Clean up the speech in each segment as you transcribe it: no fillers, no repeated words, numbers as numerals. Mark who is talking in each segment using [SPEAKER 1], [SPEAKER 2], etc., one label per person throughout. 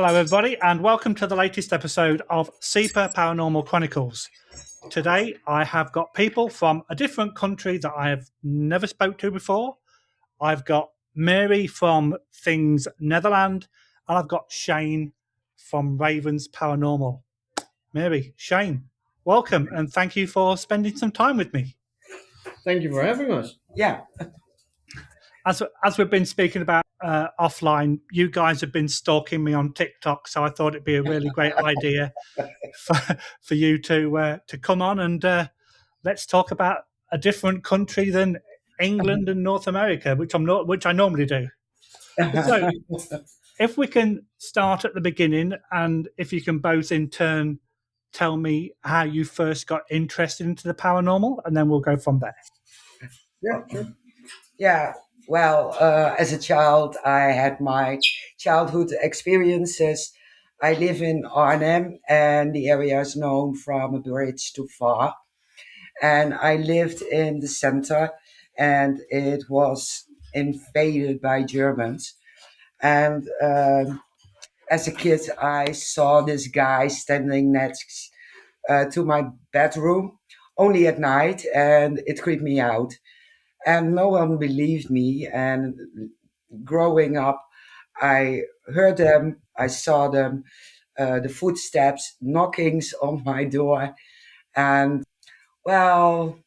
[SPEAKER 1] Hello, everybody, and welcome to the latest episode of Super Paranormal Chronicles. Today, I have got people from a different country that I have never spoke to before. I've got Mary from Things Netherland, and I've got Shane from Ravens Paranormal. Mary, Shane, welcome, and thank you for spending some time with me.
[SPEAKER 2] Thank you for having us.
[SPEAKER 3] Yeah.
[SPEAKER 1] As we've been speaking about offline, you guys have been stalking me on TikTok, so I thought it'd be a really great idea for you to come on and let's talk about a different country than England and North America, which I normally do. So, if we can start at the beginning, and if you can both in turn tell me how you first got interested into the paranormal, and then we'll go from there.
[SPEAKER 2] Yeah, sure.
[SPEAKER 3] Yeah. Well, as a child, I had my childhood experiences. I live in Arnhem, and the area is known from a bridge too far. And I lived in the center, and it was invaded by Germans. And as a kid, I saw this guy standing next to my bedroom only at night, and it creeped me out. And no one believed me. And growing up, I heard them, I saw them, the footsteps, knockings on my door. And well,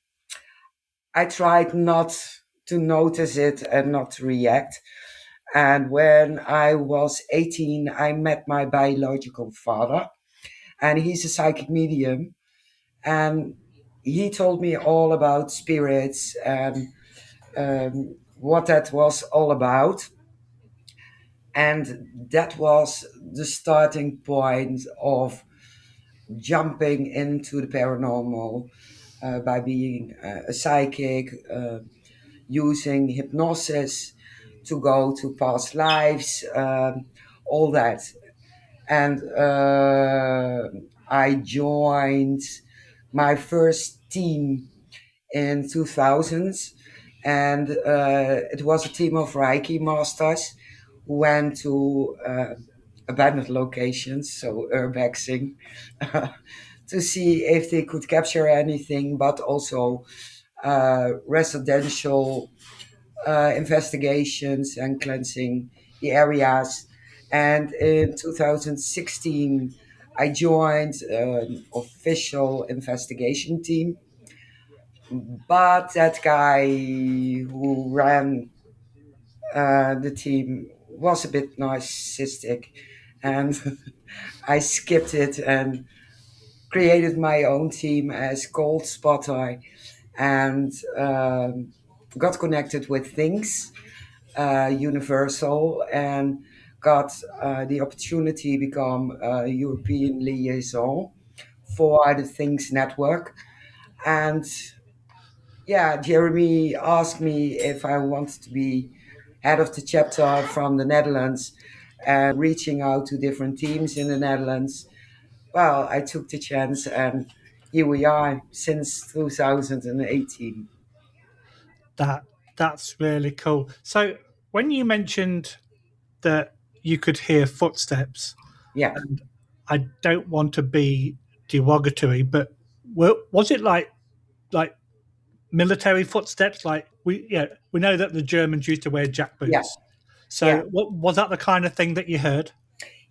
[SPEAKER 3] I tried not to notice it and not to react. And when I was 18, I met my biological father, and he's a psychic medium. And he told me all about spirits and what that was all about. And that was the starting point of jumping into the paranormal by being a psychic, using hypnosis to go to past lives, all that. And I joined my first team in 2000, and it was a team of Reiki masters who went to abandoned locations, so urbexing, to see if they could capture anything, but also residential investigations and cleansing the areas. And in 2016, I joined an official investigation team, but that guy who ran the team was a bit narcissistic, and I skipped it and created my own team as Gold Spotter, and got connected with Things Universal, and got the opportunity to become a European liaison for the Things network. And yeah, Jeremy asked me if I wanted to be head of the chapter from the Netherlands and reaching out to different teams in the Netherlands. Well, I took the chance, and here we are since 2018.
[SPEAKER 1] That's really cool. So when you mentioned that you could hear footsteps,
[SPEAKER 3] Yeah.
[SPEAKER 1] and I don't want to be derogatory, but was it like military footsteps? Like we know that the Germans used to wear jackboots.
[SPEAKER 3] Yeah.
[SPEAKER 1] So
[SPEAKER 3] Yeah.
[SPEAKER 1] what was that the kind of thing that you heard?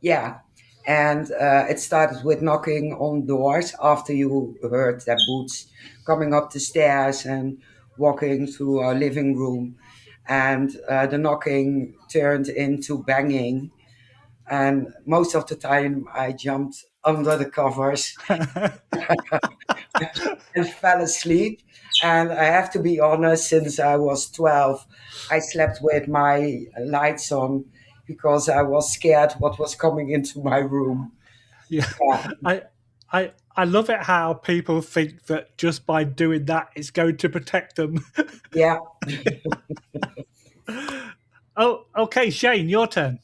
[SPEAKER 3] Yeah. And it started with knocking on doors after you heard their boots coming up the stairs and walking through our living room. And the knocking turned into banging. And most of the time, I jumped under the covers and fell asleep. And I have to be honest, since I was 12, I slept with my lights on because I was scared what was coming into my room.
[SPEAKER 1] Yeah,
[SPEAKER 3] Yeah.
[SPEAKER 1] I love it how people think that just by doing that it's going to protect them.
[SPEAKER 3] Yeah.
[SPEAKER 1] Oh, okay, Shane, your turn.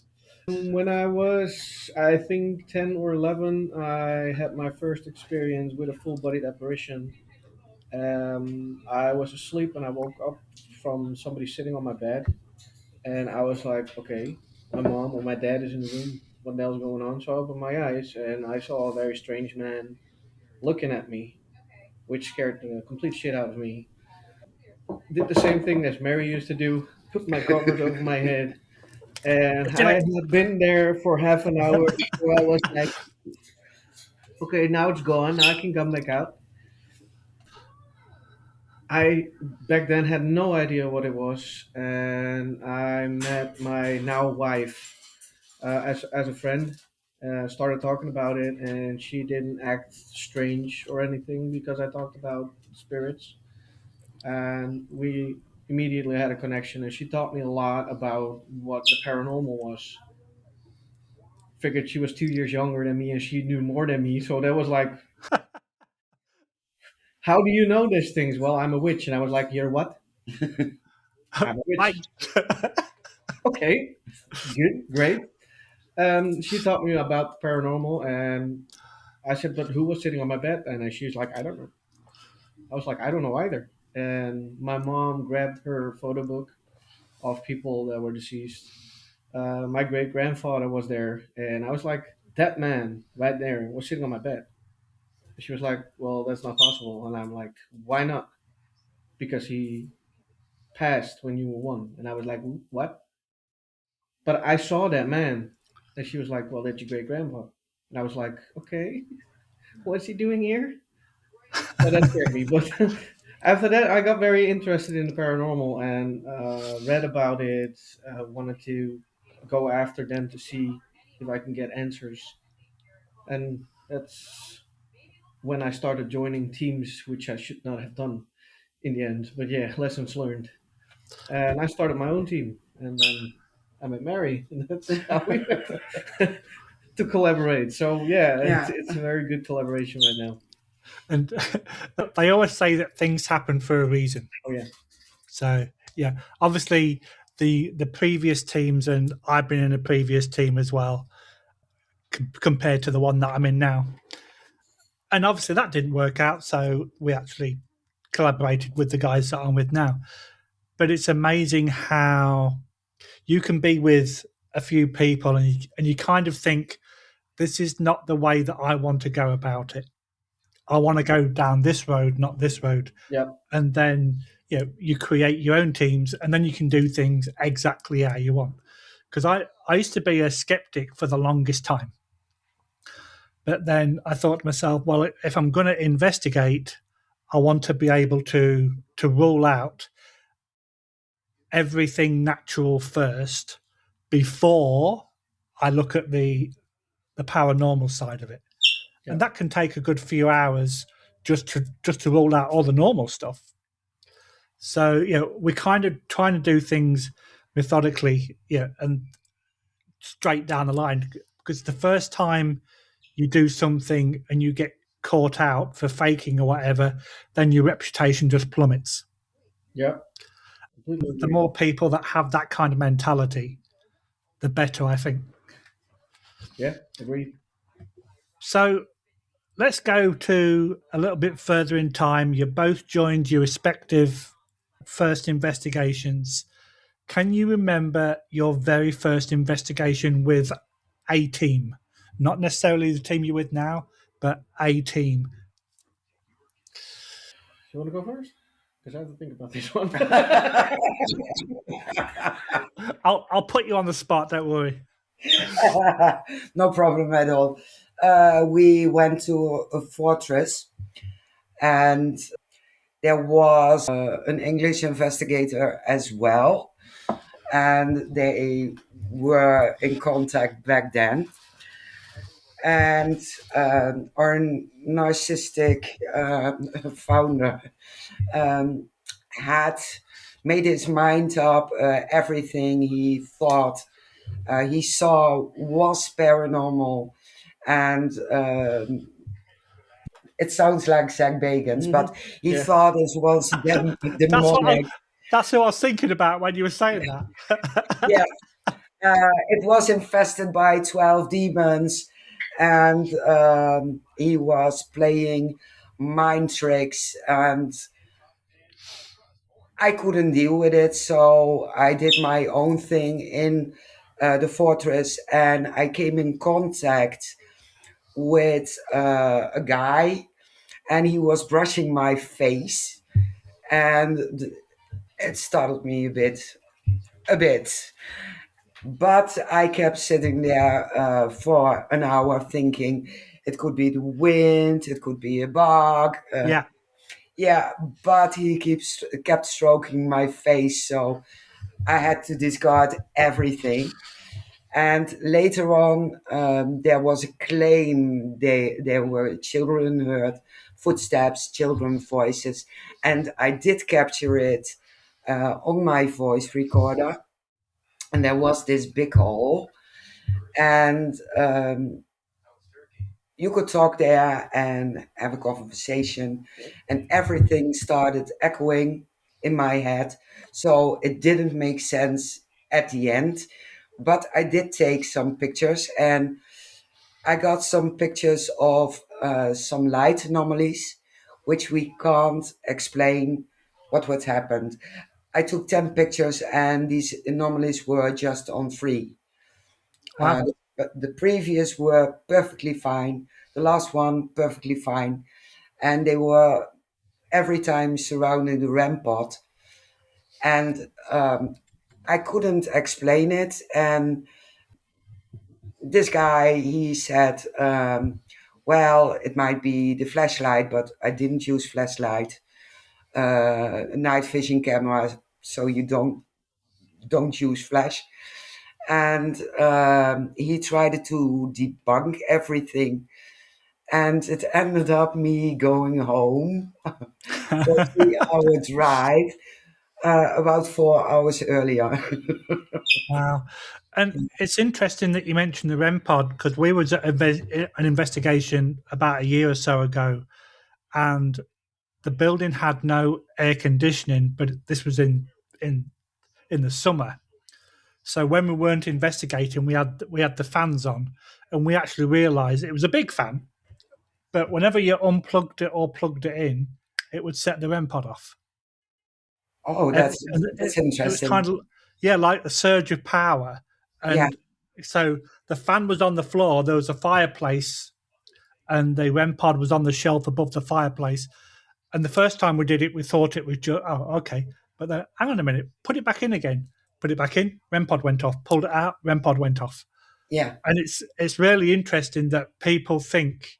[SPEAKER 2] When I was, I think, 10 or 11, I had my first experience with a full bodied apparition. I was asleep and I woke up from somebody sitting on my bed, and I was like, okay, my mom or my dad is in the room. what the hell's going on? So I opened my eyes and I saw a very strange man looking at me, which scared the complete shit out of me. Did the same thing as Mary used to do, put my covers over my head, and
[SPEAKER 1] Do
[SPEAKER 2] I
[SPEAKER 1] it.
[SPEAKER 2] had been there for half an hour before I was like, okay, now it's gone. Now I can come back out. I back then had no idea what it was, and I met my now wife as a friend. Started talking about it, and she didn't act strange or anything because I talked about spirits, and we immediately had a connection. And she taught me a lot about what the paranormal was. Figured she was 2 years younger than me, and she knew more than me, so that was like, how do you know these things? Well, I'm a witch, and I was like, you're what? I'm a
[SPEAKER 1] Right.
[SPEAKER 2] witch. Okay, good, great. She taught me about paranormal, and I said, "But who was sitting on my bed?" And she was like, "I don't know." I was like, "I don't know either." And my mom grabbed her photo book of people that were deceased. My great grandfather was there, and I was like, "That man right there was sitting on my bed." She was like, "Well, that's not possible," and I'm like, "Why not?" Because he passed when you were one, and I was like, "What?" But I saw that man, and she was like, "Well, that's your great grandpa," and I was like, "Okay." What's he doing here? So that scared me. But after that, I got very interested in the paranormal and read about it. Wanted to go after them to see if I can get answers. And that's when I started joining teams, which I should not have done in the end. But yeah, lessons learned. And I started my own team. And then I met Mary. And that's how we met to collaborate. So yeah,
[SPEAKER 3] Yeah.
[SPEAKER 2] it's a very good collaboration right now.
[SPEAKER 1] And they always say that things happen for a reason.
[SPEAKER 2] Oh yeah.
[SPEAKER 1] So yeah, obviously the previous teams, and I've been in a previous team as well, compared to the one that I'm in now. And obviously that didn't work out, so we actually collaborated with the guys that I'm with now. But it's amazing how you can be with a few people and you kind of think, this is not the way that I want to go about it. I want to go down this road, not this road.
[SPEAKER 2] Yep.
[SPEAKER 1] And then you create your own teams, and then you can do things exactly how you want. Because I used to be a skeptic for the longest time, but then I thought to myself, well, if I'm going to investigate, I want to be able to rule out everything natural first before I look at the paranormal side of it.
[SPEAKER 2] Yeah.
[SPEAKER 1] And that can take a good few hours just to rule out all the normal stuff. So we're kind of trying to do things methodically, and straight down the line. Because the first time you do something and you get caught out for faking or whatever, then your reputation just plummets.
[SPEAKER 2] Yeah. Completely
[SPEAKER 1] The
[SPEAKER 2] agree.
[SPEAKER 1] more people that have that kind of mentality, the better, I think.
[SPEAKER 2] Yeah, agreed.
[SPEAKER 1] So let's go to a little bit further in time. You both joined your respective first investigations. Can you remember your very first investigation with a team? Not necessarily the team you're with now, but a team.
[SPEAKER 2] You want to go first? Because I have to think about this one.
[SPEAKER 1] I'll put you on the spot, don't worry.
[SPEAKER 3] No problem at all. We went to a fortress, and there was an English investigator as well, and they were in contact back then. And our narcissistic founder um, had made his mind up. Everything he thought he saw was paranormal, and it sounds like Zach Bagans, but he
[SPEAKER 2] Yeah.
[SPEAKER 3] thought it was demonic.
[SPEAKER 1] That's who I was thinking about when you were saying that.
[SPEAKER 3] Yeah, it was infested by 12 demons, and he was playing mind tricks, and I couldn't deal with it, so I did my own thing in the fortress, and I came in contact with a guy, and he was brushing my face, and it startled me a bit. But I kept sitting there for an hour thinking it could be the wind, it could be a bug.
[SPEAKER 1] Yeah.
[SPEAKER 3] Yeah, but he kept stroking my face, so I had to discard everything. And later on, there was a claim there were children heard footsteps, children voices, and I did capture it on my voice recorder. And there was this big hole, and you could talk there and have a conversation, and everything started echoing in my head. So it didn't make sense at the end, but I did take some pictures, and I got some pictures of some light anomalies, which we can't explain what would happen. I took 10 pictures, and these anomalies were just on free.
[SPEAKER 1] Wow.
[SPEAKER 3] But the previous were perfectly fine. The last one, perfectly fine. And they were every time surrounding the rampart. And I couldn't explain it. And this guy, he said, well, it might be the flashlight, but I didn't use flashlight. Night vision camera, so you don't use flash. And he tried to debunk everything, and it ended up me going home for a 3 hour drive, about 4 hours earlier.
[SPEAKER 1] Wow. And it's interesting that you mentioned the REM pod because we was at an investigation about a year or so ago, and the building had no air conditioning, but this was in in the summer. So when we weren't investigating, we had the fans on, and we actually realised it was a big fan, but whenever you unplugged it or plugged it in, it would set the REM pod off.
[SPEAKER 3] Oh,
[SPEAKER 1] And
[SPEAKER 3] that's
[SPEAKER 1] it was
[SPEAKER 3] interesting.
[SPEAKER 1] kind of, yeah, like a surge of power.
[SPEAKER 3] Yeah,
[SPEAKER 1] And so the fan was on the floor. There was a fireplace, and the REM pod was on the shelf above the fireplace. And the first time we did it, we thought it was just, oh, okay. But then, hang on a minute, put it back in again. Put it back in, REM pod went off. Pulled it out, REM pod went off.
[SPEAKER 3] yeah,
[SPEAKER 1] And it's really interesting that people think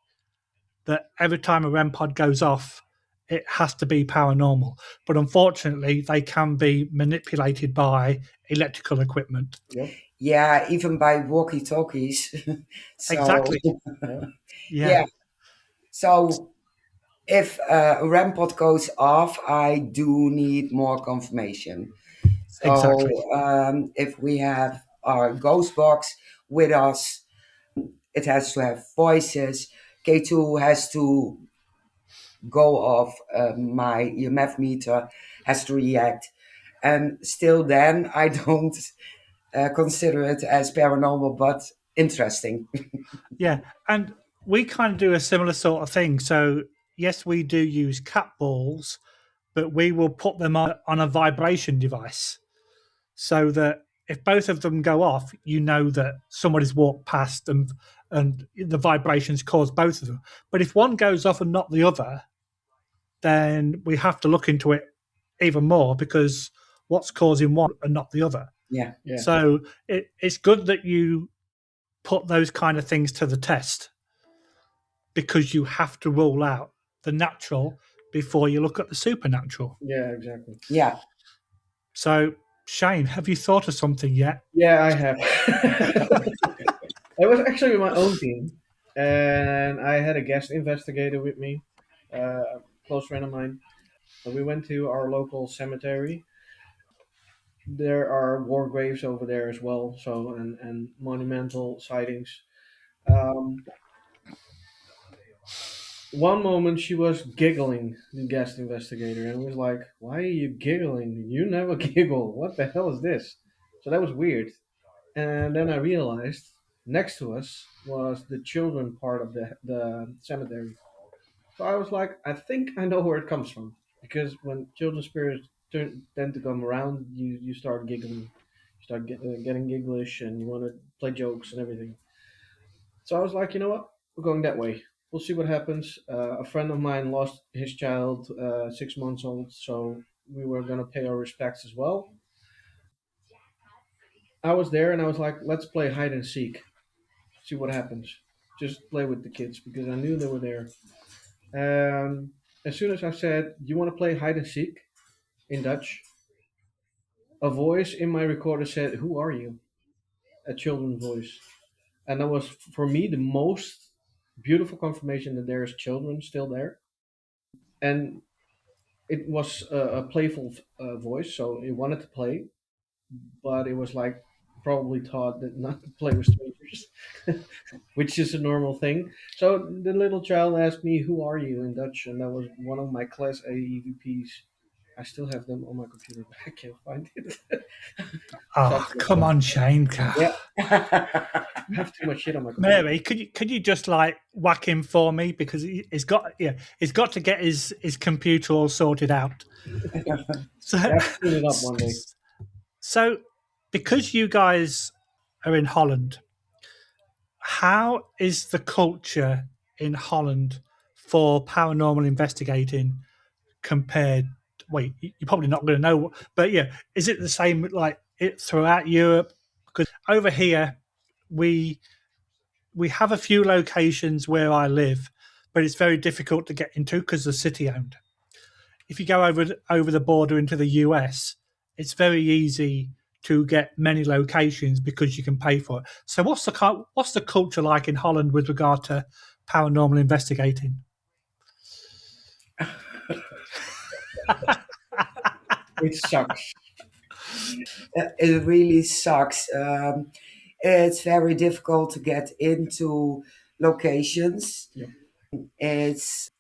[SPEAKER 1] that every time a REM pod goes off, it has to be paranormal. But unfortunately, they can be manipulated by electrical equipment.
[SPEAKER 2] Yep.
[SPEAKER 3] yeah, even by walkie talkies. So,
[SPEAKER 1] Exactly.
[SPEAKER 2] Yeah.
[SPEAKER 1] Yeah,
[SPEAKER 3] yeah, so if a REM pod goes off, I do need more confirmation. So,
[SPEAKER 1] exactly.
[SPEAKER 3] if we have our ghost box with us, it has to have voices. K2 has to go off, my EMF meter has to react. And still, then I don't consider it as paranormal, but interesting.
[SPEAKER 1] Yeah. And we kind of do a similar sort of thing. So, yes, we do use cat balls, but we will put them on a vibration device so that if both of them go off, you know that somebody's walked past and the vibrations cause both of them. But if one goes off and not the other, then we have to look into it even more because what's causing one and not the other.
[SPEAKER 3] Yeah,
[SPEAKER 2] Yeah.
[SPEAKER 1] So it's good that you put those kind of things to the test because you have to rule out the natural before you look at the supernatural.
[SPEAKER 2] Yeah. Exactly.
[SPEAKER 3] yeah.
[SPEAKER 1] So, Shane, have you thought of something yet?
[SPEAKER 2] Yeah, I have. I was actually with my own team, and I had a guest investigator with me, a close friend of mine. And we went to our local cemetery. There are war graves over there as well, so and monumental sightings. Um, One moment she was giggling, the guest investigator, and was like, "Why are you giggling? You never giggle. What the hell is this?" So that was weird. And then I realized next to us was the children part of the cemetery. So I was like, I think I know where it comes from. Because when children spirits tend to come around, you start giggling, you start getting gigglish, and you want to play jokes and everything. So I was like, you know what, we're going that way. We'll see what happens. A friend of mine lost his child, 6 months old, so we were gonna pay our respects as well. I was there, and I was like, let's play hide and seek, see what happens. Just play with the kids because I knew they were there. As soon as I said, "You want to play hide and seek?" in Dutch, a voice in my recorder said, "Who are you?" A children's voice, and that was for me the most beautiful confirmation that there's children still there. And it was a playful voice, so it wanted to play, but it was like probably taught that not to play with strangers, which is a normal thing. So the little child asked me, "Who are you?" in Dutch, and that was one of my Class A EVPs. I still have them on my computer, but I can't find it.
[SPEAKER 1] Oh, come on, Shane.
[SPEAKER 2] Yeah, I have too much shit on my computer.
[SPEAKER 1] Mary, could you just like whack him for me, because he's got to get his computer all sorted out. So,
[SPEAKER 2] I have to clean it up one day.
[SPEAKER 1] So, because you guys are in Holland, how is the culture in Holland for paranormal investigating compared? Wait, you're probably not going to know, but yeah, is it the same like it throughout Europe? Because over here, we have a few locations where I live, but it's very difficult to get into because they're city owned. If you go over the border into the US, it's very easy to get many locations because you can pay for it. So what's the culture like in Holland with regard to paranormal investigating?
[SPEAKER 2] It sucks.
[SPEAKER 3] It really sucks. It's very difficult to get into locations.
[SPEAKER 2] Yeah.
[SPEAKER 3] It's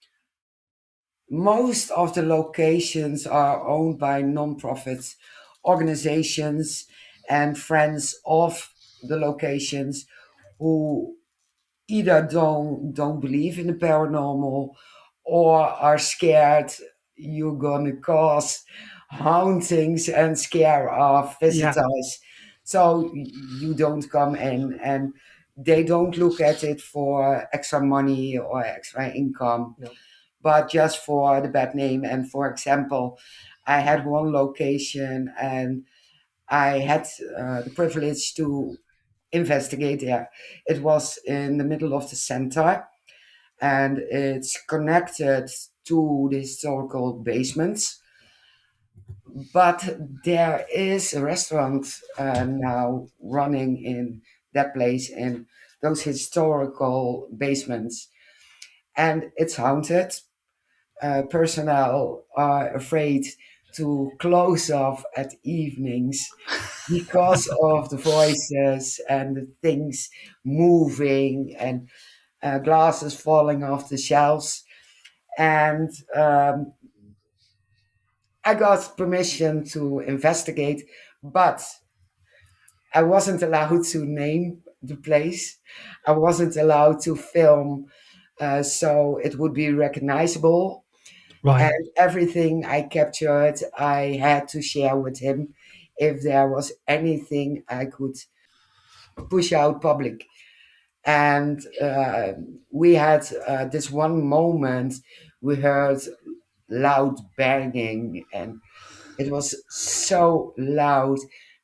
[SPEAKER 3] most of the locations are owned by non-profit organizations and friends of the locations who either don't believe in the paranormal or are scared you're gonna cause hauntings and scare off visitors. So you don't come in, and they don't look at it for extra money or extra income,
[SPEAKER 2] No.
[SPEAKER 3] but just for the bad name. And for example, I had one location and I had the privilege to investigate there. It was in the middle of the center, and it's connected to the historical basements. But there is a restaurant now running in that place in those historical basements, and it's haunted. Personnel are afraid to close off at evenings because of the voices and the things moving and glasses falling off the shelves. And I got permission to investigate, but I wasn't allowed to name the place. I wasn't allowed to film, so it would be recognizable.
[SPEAKER 1] Right.
[SPEAKER 3] And everything I captured, I had to share with him if there was anything I could push out public. And we had this one moment, we heard loud banging, and it was so loud,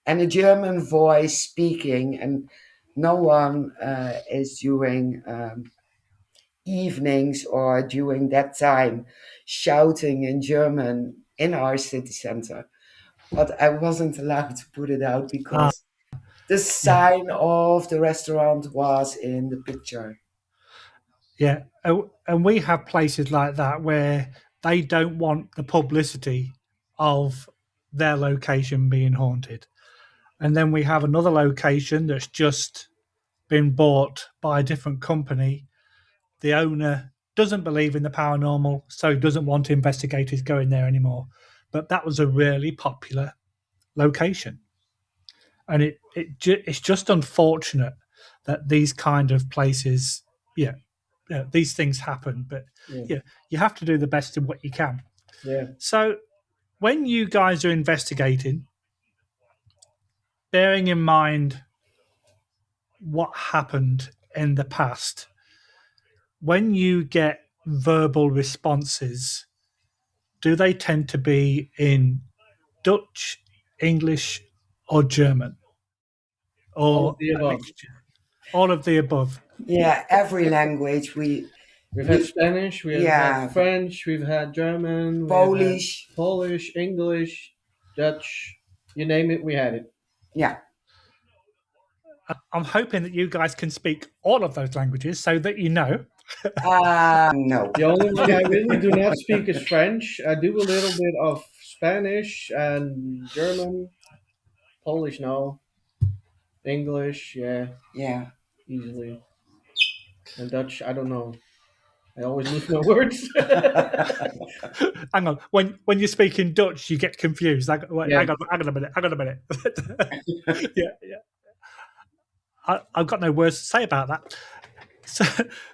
[SPEAKER 3] and a German voice speaking, and no one is during evenings or during that time shouting in German in our city center. But I wasn't allowed to put it out because the sign of the restaurant was in the picture.
[SPEAKER 1] Yeah. And we have places like that where they don't want the publicity of their location being haunted. And then we have another location that's just been bought by a different company. The owner doesn't believe in the paranormal, so doesn't want investigators going there anymore. But that was a really popular location. And it's just unfortunate that these kind of places, these things happen. But you have to do the best in what you can.
[SPEAKER 2] Yeah.
[SPEAKER 1] So when you guys are investigating, bearing in mind what happened in the past, when you get verbal responses, do they tend to be in Dutch, English, or German?
[SPEAKER 2] All of
[SPEAKER 1] Or
[SPEAKER 2] the
[SPEAKER 1] a
[SPEAKER 2] above.
[SPEAKER 1] mixture? All of the above.
[SPEAKER 3] Yeah, every language
[SPEAKER 2] We've had
[SPEAKER 3] we
[SPEAKER 2] Spanish, we have
[SPEAKER 3] yeah,
[SPEAKER 2] had French, we've had German, we have had
[SPEAKER 3] Polish.
[SPEAKER 2] Polish, English, Dutch, you name it, we had it.
[SPEAKER 3] Yeah.
[SPEAKER 1] I'm hoping that you guys can speak all of those languages so that you know.
[SPEAKER 3] No.
[SPEAKER 2] The only one I really do not speak is French. I do a little bit of Spanish and German. Polish, no. English, yeah,
[SPEAKER 3] Yeah.
[SPEAKER 2] easily. And Dutch, I don't know. I always lose my words.
[SPEAKER 1] Hang on. When you speak in Dutch, you get confused. Wait,
[SPEAKER 2] Yeah.
[SPEAKER 1] hang on a minute. Yeah, yeah. I've got no words to say about that.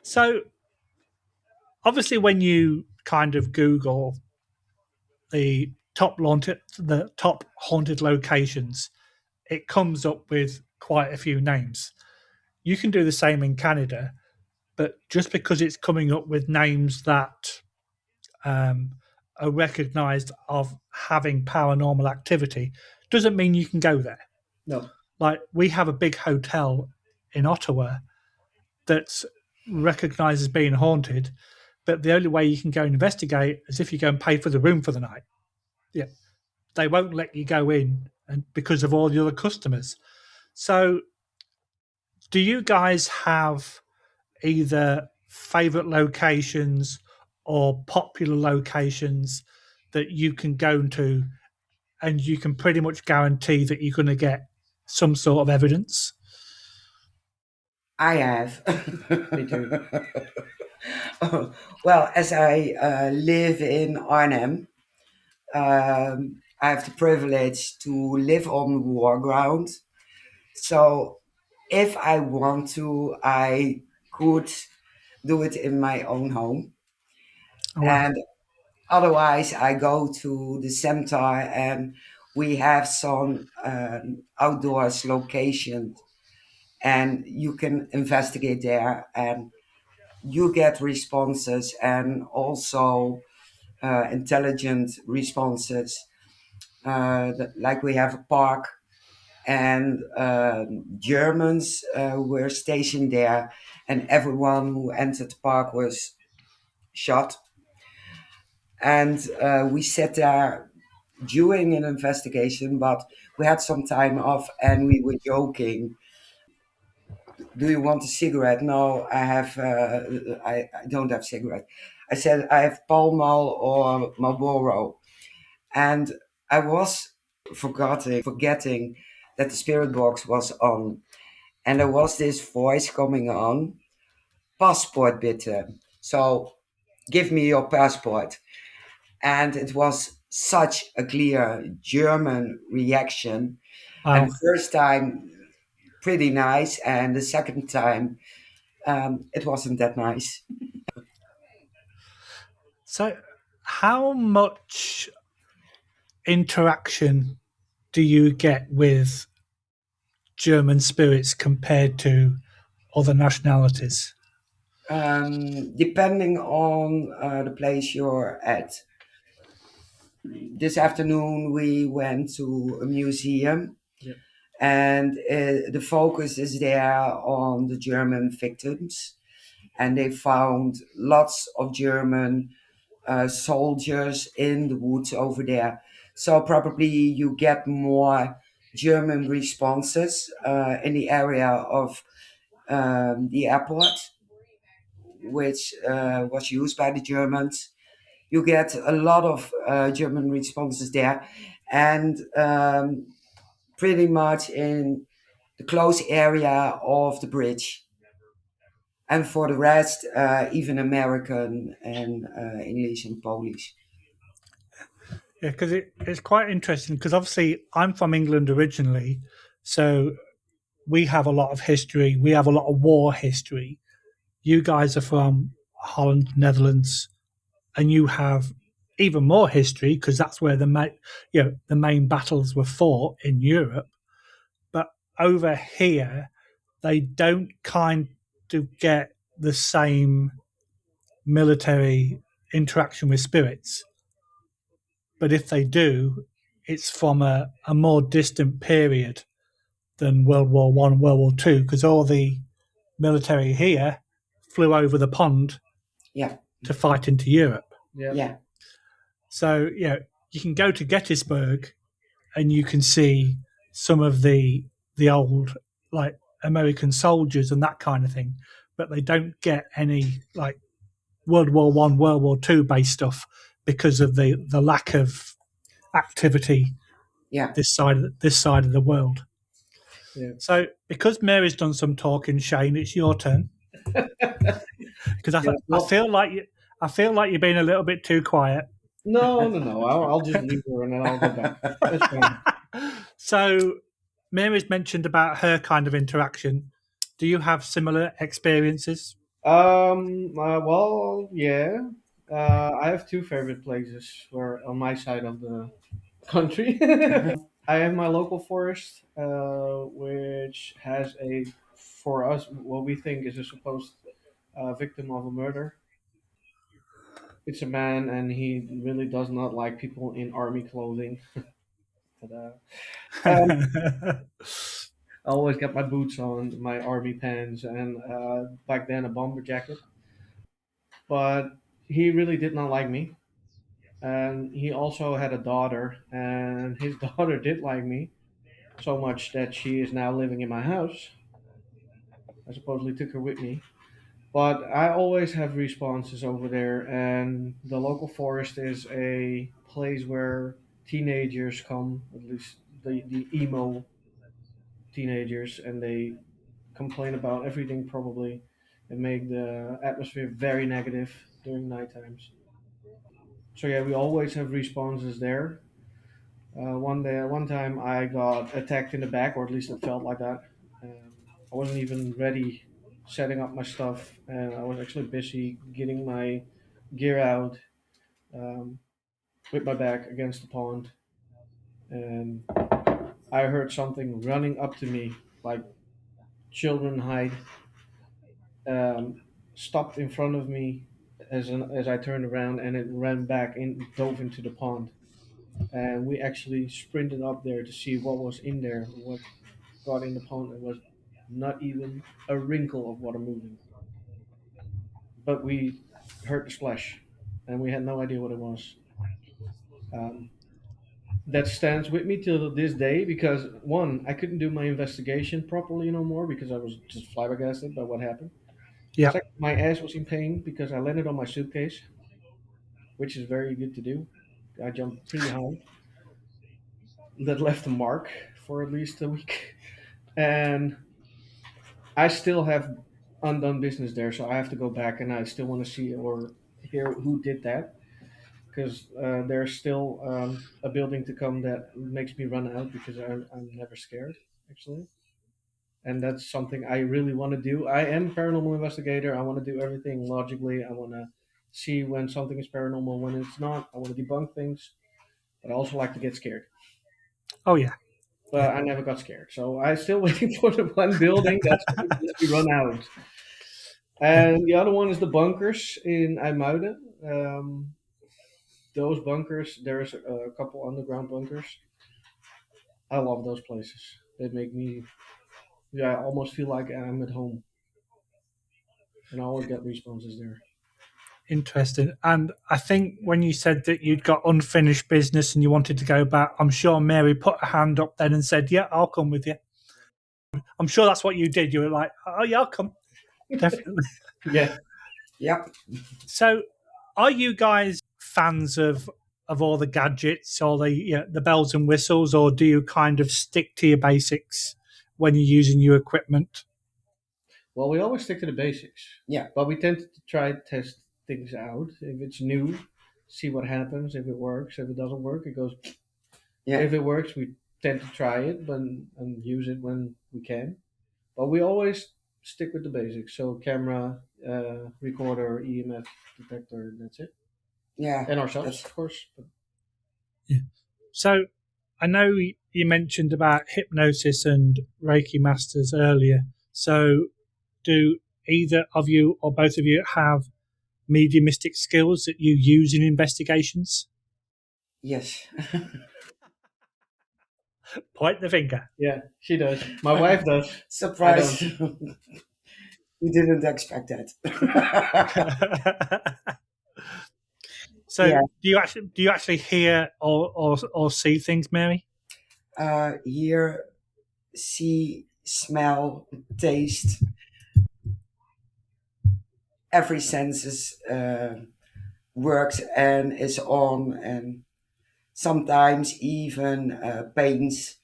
[SPEAKER 1] So obviously, when you kind of Google the top haunted locations, it comes up with quite a few names. You can do the same in Canada, but just because it's coming up with names that are recognised of having paranormal activity doesn't mean you can go there.
[SPEAKER 2] No.
[SPEAKER 1] Like, we have a big hotel in Ottawa that's recognised as being haunted, but the only way you can go and investigate is if you go and pay for the room for the night. Yeah, they won't let you go in, and because of all the other customers. So, do you guys have either favourite locations or popular locations that you can go to, and you can pretty much guarantee that you're going to get some sort of evidence?
[SPEAKER 3] I have.
[SPEAKER 2] Me too.
[SPEAKER 3] Well, as I live in Arnhem, I have the privilege to live on the war ground. So if I want to, I could do it in my own home.
[SPEAKER 1] Oh, wow.
[SPEAKER 3] And otherwise, I go to the cemetery, and we have some outdoors locations, and you can investigate there, and you get responses, and also intelligent responses. Like we have a park, and Germans were stationed there, and everyone who entered the park was shot. And we sat there during an investigation, but we had some time off, and we were joking. Do you want a cigarette? No, I have. I don't have cigarette. I said I have Pall Mall or Marlboro, and I was forgetting that the spirit box was on, and there was this voice coming on, passport bitte. So give me your passport. And it was such a clear German reaction.
[SPEAKER 1] Wow.
[SPEAKER 3] And the first time, pretty nice, and the second time, it wasn't that nice.
[SPEAKER 1] So, how much interaction do you get with German spirits compared to other nationalities?
[SPEAKER 3] Depending on the place you're at. This afternoon, we went to a museum,
[SPEAKER 2] Yep.
[SPEAKER 3] and the focus is there on the German victims. And they found lots of German soldiers in the woods over there. So probably you get more German responses in the area of the airport, which was used by the Germans. You get a lot of German responses there, and pretty much in the close area of the bridge. And for the rest, even American and English and Polish.
[SPEAKER 1] Yeah, because it's quite interesting, because obviously I'm from England originally, so we have a lot of history. We have a lot of war history. You guys are from Holland, Netherlands, and you have even more history because that's where the main battles were fought in Europe. over here, they don't kind of get the same military interaction with spirits. But if they do, it's from a more distant period than World War One, World War Two, because all the military here flew over the pond
[SPEAKER 3] Yeah.
[SPEAKER 1] to fight into Europe.
[SPEAKER 3] Yeah.
[SPEAKER 1] So, you can go to Gettysburg and you can see some of the old, like, American soldiers and that kind of thing, but they don't get any, like, World War One, World War Two based stuff because of the lack of activity
[SPEAKER 3] Yeah.
[SPEAKER 1] this side of the world.
[SPEAKER 2] Yeah.
[SPEAKER 1] So, because Mary's done some talking, Shane, it's your turn. Because I feel like you're being a little bit too quiet.
[SPEAKER 2] No. I'll just leave her and then I'll go back. That's fine.
[SPEAKER 1] So, Mary's mentioned about her kind of interaction. Do you have similar experiences?
[SPEAKER 2] Well, yeah. I have two favorite places where on my side of the country. I have my local forest, which has for us, what we think is a supposed victim of a murder. It's a man, and he really does not like people in army clothing. Ta-da. I always got my boots on, my army pants, and back then a bomber jacket. But he really did not like me. And he also had a daughter, and his daughter did like me so much that she is now living in my house. I supposedly took her with me. But I always have responses over there, and the local forest is a place where teenagers come, at least the emo teenagers, and they complain about everything probably and make the atmosphere very negative during night times. So yeah, we always have responses there. One time I got attacked in the back, or at least it felt like that. I wasn't even ready setting up my stuff, and I was actually busy getting my gear out um, with my back against the pond, and I heard something running up to me, like children hide, um, stopped in front of me as I turned around, and it ran back and dove into the pond. And we actually sprinted up there to see what was in there, what got in the pond. It was not even a wrinkle of water moving. But we heard the splash, and we had no idea what it was. Um, that stands with me till this day because one, I couldn't do my investigation properly no more because I was just flabbergasted by what happened.
[SPEAKER 1] Yeah.
[SPEAKER 2] Second, my ass was in pain because I landed on my suitcase, which is very good to do. I jumped pretty high. That left a mark for at least a week, and I still have undone business there, so I have to go back, and I still want to see or hear who did that because there's still a building to come that makes me run out because I'm never scared actually, and that's something I really want to do. I am a paranormal investigator. I want to do everything logically. I want to see when something is paranormal, when it's not. I want to debunk things, but I also like to get scared.
[SPEAKER 1] Oh, yeah.
[SPEAKER 2] But I never got scared, so I'm still waiting for the one building that's going to let me run out. And the other one is the bunkers in IJmuiden. Those bunkers, there's a couple underground bunkers. I love those places. They make me, I almost feel like I'm at home. And I always get responses there.
[SPEAKER 1] Interesting. And I think when you said that you'd got unfinished business and you wanted to go back, I'm sure Mary put her hand up then and said, "Yeah, I'll come with you." I'm sure that's what you did. You were like, "Oh, yeah, I'll come." Definitely.
[SPEAKER 2] Yeah.
[SPEAKER 3] Yep.
[SPEAKER 1] So, are you guys fans of all the gadgets or the bells and whistles, or do you kind of stick to your basics when you're using your equipment?
[SPEAKER 2] Well, we always stick to the basics.
[SPEAKER 3] Yeah.
[SPEAKER 2] But we tend to try to test things out. If it's new, see what happens. If it works, if it doesn't work, it goes.
[SPEAKER 3] Yeah.
[SPEAKER 2] If it works, we tend to try it and use it when we can. But we always stick with the basics. So camera, recorder, EMF detector, that's it.
[SPEAKER 3] Yeah.
[SPEAKER 2] And ourselves, of course. But
[SPEAKER 1] So I know you mentioned about hypnosis and Reiki masters earlier. So, do either of you or both of you have mediumistic skills that you use in investigations?
[SPEAKER 3] Yes.
[SPEAKER 1] Point the finger.
[SPEAKER 2] Yeah, she does. My wife does.
[SPEAKER 3] Surprise. We didn't expect that.
[SPEAKER 1] So,
[SPEAKER 3] Yeah.
[SPEAKER 1] do you actually hear or see things, Mary?
[SPEAKER 3] Hear, see, smell, taste. Every senses works and is on, and sometimes even pains.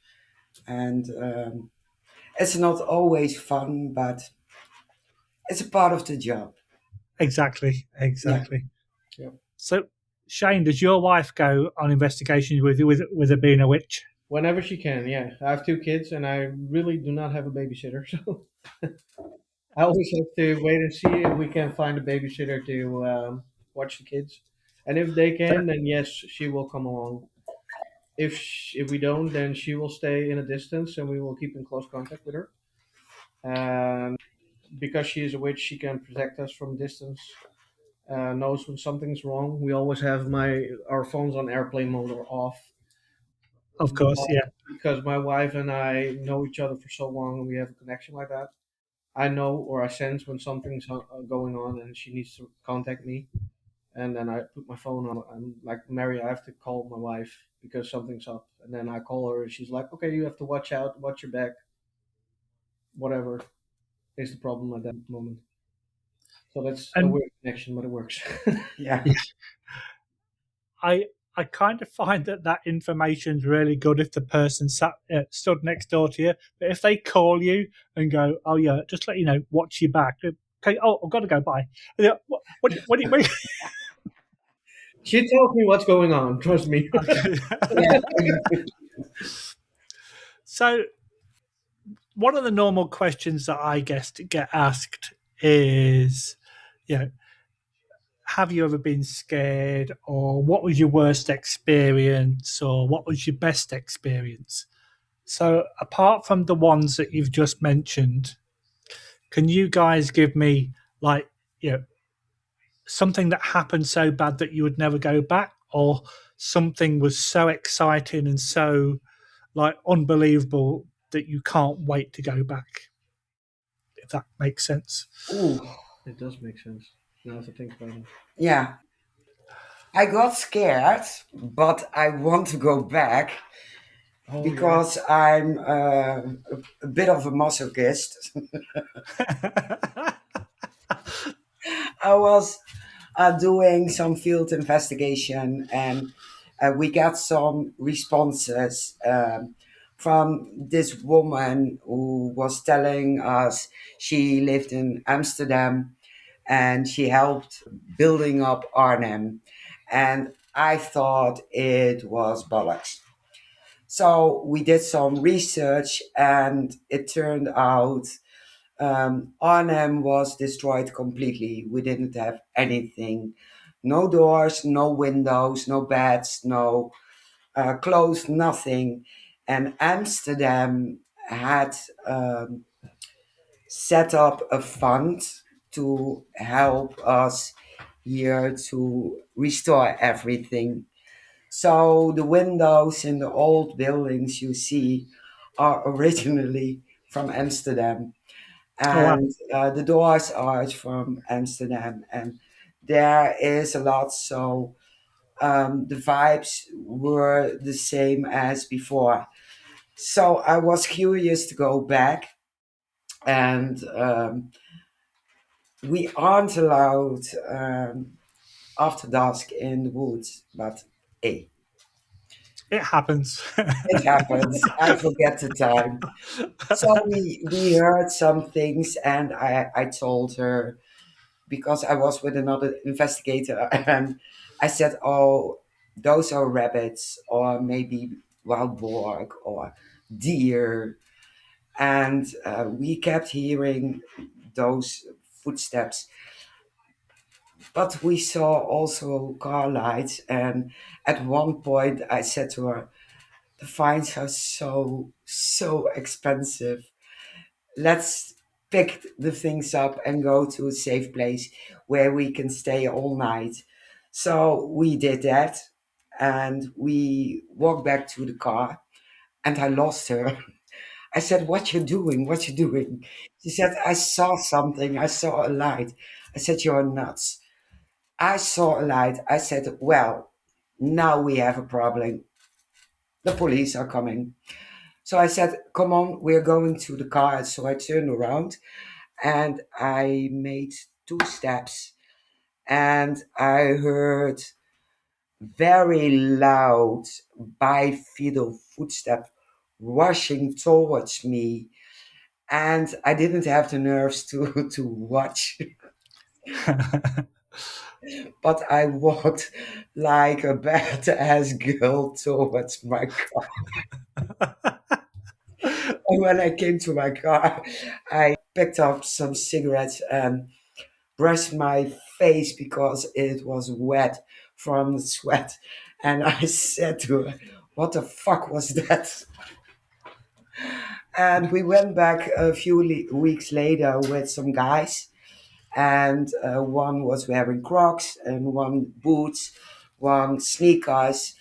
[SPEAKER 3] And it's not always fun, but it's a part of the job.
[SPEAKER 1] Exactly.
[SPEAKER 3] Yeah.
[SPEAKER 2] Yeah.
[SPEAKER 1] So, Shane, does your wife go on investigations with you with her being a witch?
[SPEAKER 2] Whenever she can, yeah. I have 2 kids, and I really do not have a babysitter, so I always have to wait and see if we can find a babysitter to watch the kids. And if they can, then yes, she will come along. If we don't, then she will stay in a distance, and we will keep in close contact with her. And because she is a witch, she can protect us from distance. Knows when something's wrong. We always have our phones on airplane mode or off.
[SPEAKER 1] Of course, yeah.
[SPEAKER 2] Because my wife and I know each other for so long, and we have a connection like that. I know or I sense when something's going on, and she needs to contact me. And then I put my phone on. I'm like, Mary, I have to call my wife because something's up. And then I call her, and she's like, okay, you have to watch out, watch your back, whatever is the problem at that moment. So that's a
[SPEAKER 1] And
[SPEAKER 2] weird connection, but it works.
[SPEAKER 3] Yeah.
[SPEAKER 1] I kind of find that information's really good if the person stood next door to you. But if they call you and go, "Oh yeah, just let you know, watch your back." Okay, oh, I've got to go. Bye. What do you mean?
[SPEAKER 2] She tells me what's going on. Trust me.
[SPEAKER 3] Yeah.
[SPEAKER 1] So, one of the normal questions that I guess to get asked is, you know, have you ever been scared, or what was your worst experience, or what was your best experience? So, apart from the ones that you've just mentioned, can you guys give me like, you know, something that happened so bad that you would never go back, or something was so exciting and so like unbelievable that you can't wait to go back? If that makes sense.
[SPEAKER 3] Ooh.
[SPEAKER 2] It does make sense now to think about it.
[SPEAKER 3] Yeah. I got scared, but I want to go back
[SPEAKER 2] Oh,
[SPEAKER 3] because I'm a bit of a masochist. I was doing some field investigation, and we got some responses from this woman who was telling us she lived in Amsterdam and she helped building up Arnhem. And I thought it was bollocks. So we did some research, and it turned out Arnhem was destroyed completely. We didn't have anything. No doors, no windows, no beds, no clothes, nothing. And Amsterdam had set up a fund to help us here to restore everything. So the windows in the old buildings you see are originally from Amsterdam,
[SPEAKER 1] Oh wow.
[SPEAKER 3] and the doors are from Amsterdam, and there is a lot. So the vibes were the same as before. So I was curious to go back, and we aren't allowed after dusk in the woods, but hey,
[SPEAKER 1] It happens.
[SPEAKER 3] it happens. I forget the time. So we heard some things, and I told her because I was with another investigator, and I said, "Oh, those are rabbits, or maybe wild boar, or deer," and we kept hearing those footsteps. But we saw also car lights, and at one point I said to her, The fines are so expensive. Let's pick the things up and go to a safe place where we can stay all night. So we did that, and we walked back to the car, and I lost her. I said, "What you doing? What you doing?" She said, "I saw something. I saw a light." I said, "You're nuts." I saw a light. I said, "Well, now we have a problem. The police are coming." So I said, "Come on, we're going to the car." So I turned around and I made 2 steps, and I heard very loud bipedal footsteps rushing towards me. And I didn't have the nerves to watch, but I walked like a badass girl towards my car. And when I came to my car, I picked up some cigarettes and brushed my face because it was wet from the sweat. And I said to her, "What the fuck was that?" And we went back a few weeks later with some guys, and one was wearing Crocs and one boots, one sneakers,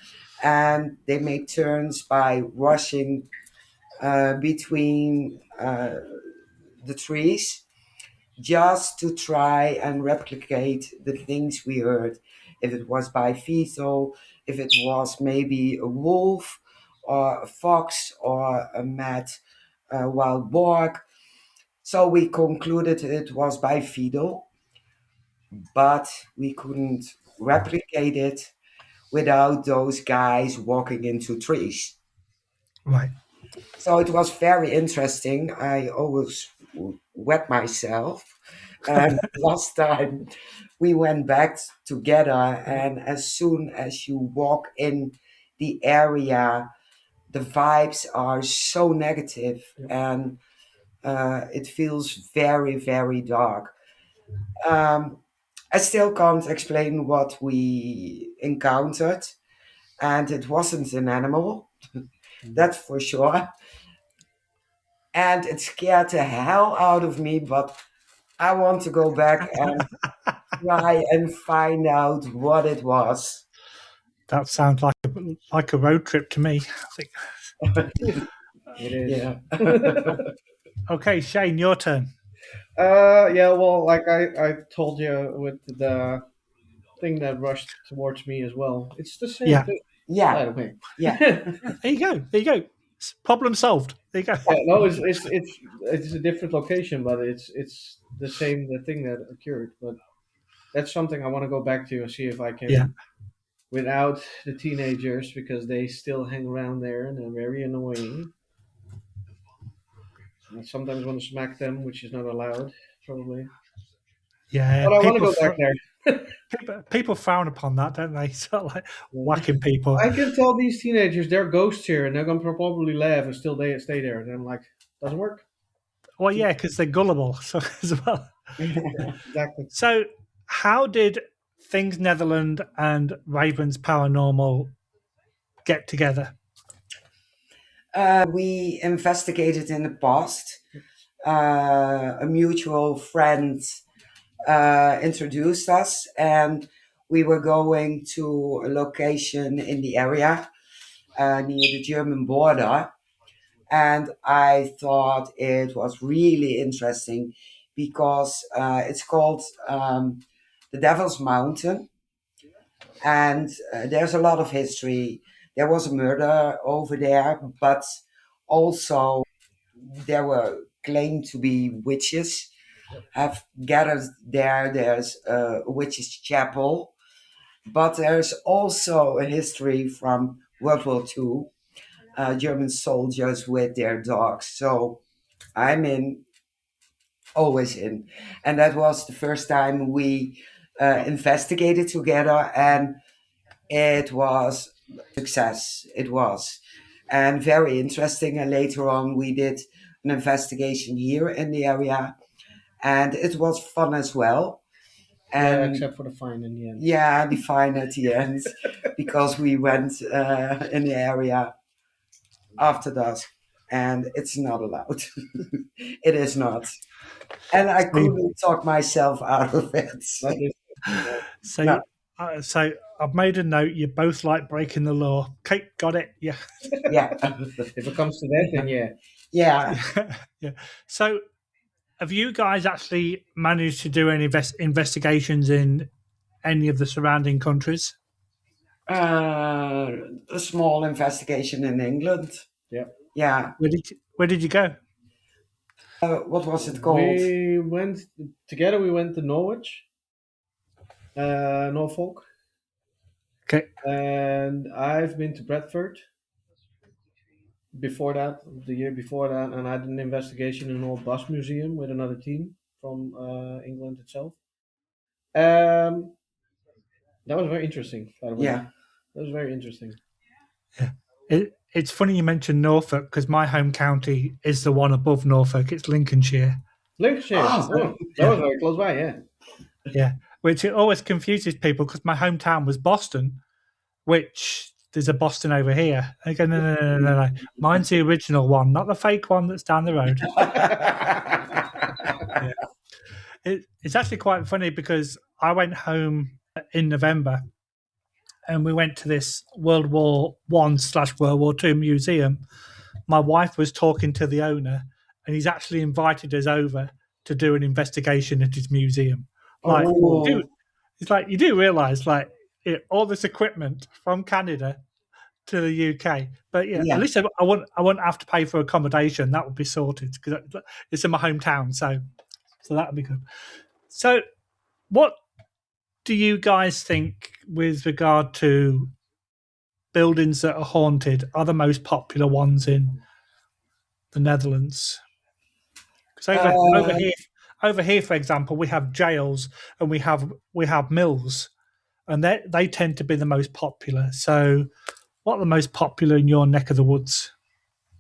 [SPEAKER 3] and they made turns by rushing between the trees just to try and replicate the things we heard. If it was bipedal, if it was maybe a wolf or a fox or a mad wild boar. So we concluded it was bipedal, but we couldn't replicate it without those guys walking into trees.
[SPEAKER 1] Right.
[SPEAKER 3] So it was very interesting. I always wet myself. And last time we went back together, and as soon as you walk in the area, the vibes are so negative, and it feels very, very dark. Um, I still can't explain what we encountered, and it wasn't an animal, that's for sure. And it scared the hell out of me, but I want to go back and try and find out what it was.
[SPEAKER 1] That sounds like a road trip to me. I think.
[SPEAKER 2] It is.
[SPEAKER 3] Yeah.
[SPEAKER 1] Okay, Shane, your turn.
[SPEAKER 2] Yeah, well, like I told you with the thing that rushed towards me as well. It's the same
[SPEAKER 1] Yeah.
[SPEAKER 2] thing. By
[SPEAKER 3] Yeah.
[SPEAKER 2] the way.
[SPEAKER 3] Yeah.
[SPEAKER 1] There you go. There you go. Problem solved. There you go.
[SPEAKER 2] Yeah, no, it's a different location, but it's the same the thing that occurred. But that's something I want to go back to and see if I can,
[SPEAKER 1] Yeah.
[SPEAKER 2] without the teenagers, because they still hang around there and they're very annoying. I sometimes want to smack them, which is not allowed, probably.
[SPEAKER 1] Yeah.
[SPEAKER 2] But I want to go back there.
[SPEAKER 1] People frown upon that, don't they? Sort of like
[SPEAKER 2] Yeah.
[SPEAKER 1] whacking people.
[SPEAKER 2] I can tell these teenagers they're ghosts here, and they're gonna probably laugh and still they stay there. And I'm like, doesn't work.
[SPEAKER 1] Well, yeah, because they're gullible so, as well.
[SPEAKER 2] Exactly.
[SPEAKER 1] So, how did Things Netherland and Ravens Paranormal get together?
[SPEAKER 3] We investigated in the past. A mutual friend introduced us, and we were going to a location in the area near the German border. And I thought it was really interesting because it's called the Devil's Mountain, and there's a lot of history. There was a murder over there, but also there were claimed to be witches have gathered there. There's a witches' chapel, but there's also a history from World War II, German soldiers with their dogs. So I'm in, always in. And that was the first time we investigated together, and it was a success. It was. And very interesting. And later on, we did an investigation here in the area, and it was fun as well.
[SPEAKER 2] Yeah,
[SPEAKER 3] And
[SPEAKER 2] except for the fine in the end.
[SPEAKER 3] yeah, the fine at the end, because we went in the area after dusk, and it's not allowed. It is not. And I couldn't talk myself out of it.
[SPEAKER 2] Not this.
[SPEAKER 1] So,
[SPEAKER 3] No.
[SPEAKER 1] so I've made a note. You both like breaking the law. Okay, got it. Yeah.
[SPEAKER 3] Yeah.
[SPEAKER 2] If it comes to that, then yeah.
[SPEAKER 3] Yeah.
[SPEAKER 1] Yeah. So, have you guys actually managed to do any investigations in any of the surrounding countries?
[SPEAKER 3] A small investigation in England.
[SPEAKER 2] Yeah.
[SPEAKER 3] Yeah.
[SPEAKER 1] Where did you go?
[SPEAKER 3] What was it called?
[SPEAKER 2] We went together. We went to Norwich, Norfolk,
[SPEAKER 1] Okay.
[SPEAKER 2] and I've been to Bradford. Before that, the year before that, and I did an investigation in an old bus museum with another team from England itself. That was very interesting, by the way.
[SPEAKER 3] Yeah.
[SPEAKER 2] That was very interesting.
[SPEAKER 1] Yeah. It's funny you mentioned Norfolk because my home county is the one above Norfolk. It's Lincolnshire.
[SPEAKER 2] Lincolnshire.
[SPEAKER 3] Oh.
[SPEAKER 2] That was very close by, yeah.
[SPEAKER 1] Yeah, which it always confuses people because my hometown was Boston, which there's a Boston over here. I go, no. Mine's the original one, not the fake one that's down the road. Yeah. It's actually quite funny because I went home in November and we went to this World War I/World War II museum. My wife was talking to the owner and he's actually invited us over to do an investigation at his museum. Like, it's like you do realize, like, all this equipment from Canada to the UK, but yeah. At least I wouldn't have to pay for accommodation. That would be sorted because it's in my hometown, so that would be good. So, what do you guys think with regard to buildings that are haunted are the most popular ones in the Netherlands? Because over here, for example, we have jails and we have mills, and they tend to be the most popular. So, what are the most popular in your neck of the woods?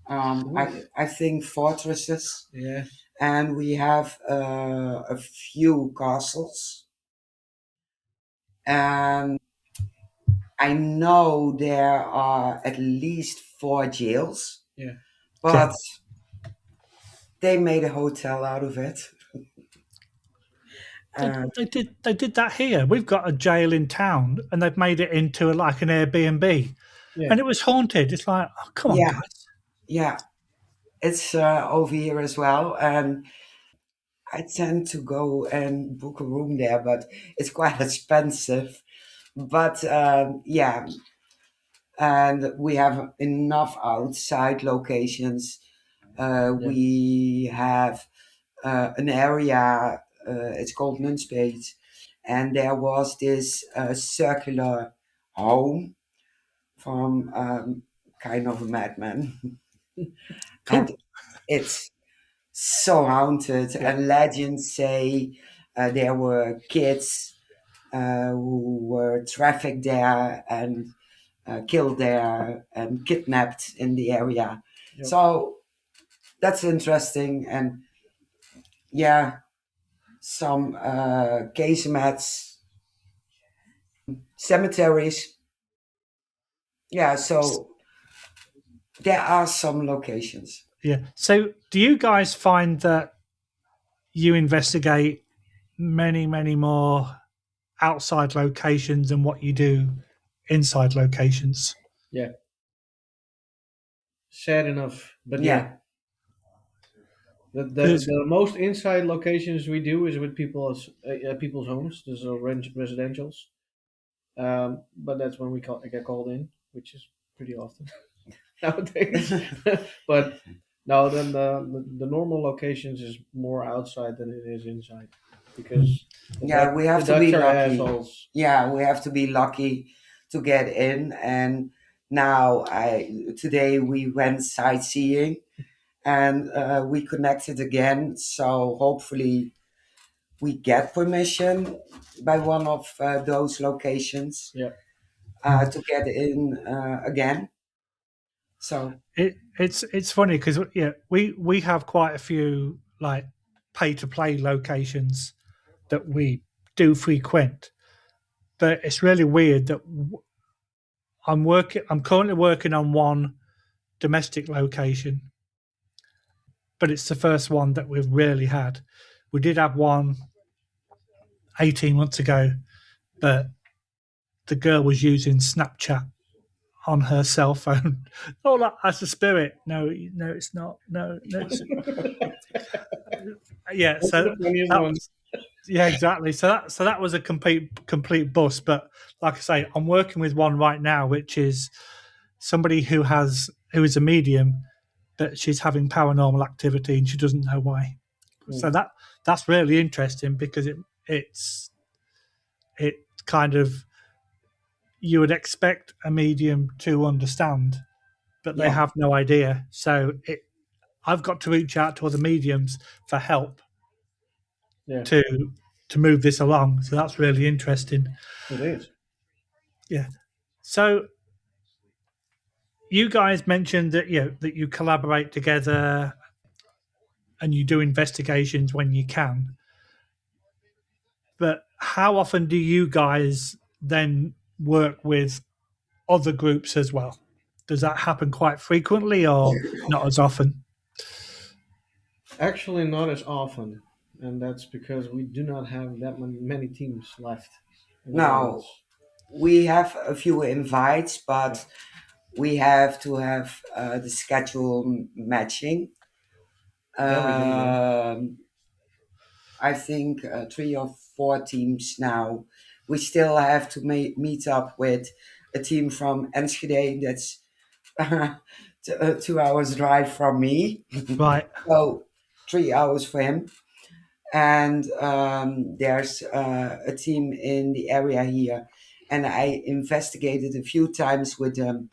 [SPEAKER 3] I think fortresses.
[SPEAKER 2] Yeah.
[SPEAKER 3] And we have a few castles. And I know there are at least 4 jails.
[SPEAKER 2] Yeah.
[SPEAKER 3] But they made a hotel out of it.
[SPEAKER 1] They did that here. We've got a jail in town, and they've made it into like an Airbnb, and it was haunted. It's like, oh, come on, guys.
[SPEAKER 3] Yeah, it's over here as well, and I tend to go and book a room there, but it's quite expensive. But yeah, and we have enough outside locations. We have an area. It's called Nunspeet, and there was this circular home from kind of a madman.
[SPEAKER 1] Cool.
[SPEAKER 3] And it's so haunted, and legends say there were kids who were trafficked there and killed there and kidnapped in the area.
[SPEAKER 2] Yep.
[SPEAKER 3] So that's interesting. And yeah, some casemates, cemeteries. Yeah, so there are some locations.
[SPEAKER 1] Yeah. So, do you guys find that you investigate many, many more outside locations than what you do inside locations?
[SPEAKER 2] Yeah. Sad enough, but
[SPEAKER 3] Yeah.
[SPEAKER 2] The most inside locations we do is with people's homes. There's residentials, but that's when we get called in, which is pretty often nowadays. But no, then the normal locations is more outside than it is inside, because
[SPEAKER 3] we have to be
[SPEAKER 2] Dutch are
[SPEAKER 3] lucky.
[SPEAKER 2] assholes.
[SPEAKER 3] Yeah, we have to be lucky to get in. And now today we went sightseeing. And we connected again, so hopefully we get permission by one of those locations to get in again. So
[SPEAKER 1] it's funny because we have quite a few like pay to play locations that we do frequent, but it's really weird that I'm currently working on one domestic location, but it's the first one that we've really had. We did have one 18 months ago, but the girl was using Snapchat on her cell phone. Oh, that's a spirit. No, it's not. No, it's... yeah. So yeah, exactly. So that was a complete bust. But like I say, I'm working with one right now, which is somebody who is a medium, but she's having paranormal activity and she doesn't know why. So that's really interesting because it's kind of, you would expect a medium to understand, but they have no idea. So I've got to reach out to other mediums for help to move this along. So that's really interesting.
[SPEAKER 2] It is.
[SPEAKER 1] Yeah. So you guys mentioned that that you collaborate together and you do investigations when you can. But how often do you guys then work with other groups as well? Does that happen quite frequently or not as often?
[SPEAKER 2] Actually, not as often, and that's because we do not have that many teams left.
[SPEAKER 3] Now, we have a few invites, but we have to have the schedule matching. I think 3 or 4 teams now. We still have to meet up with a team from Enschede that's 2 hours drive from me.
[SPEAKER 1] Right.
[SPEAKER 3] So 3 hours for him. And there's a team in the area here. And I investigated a few times with them.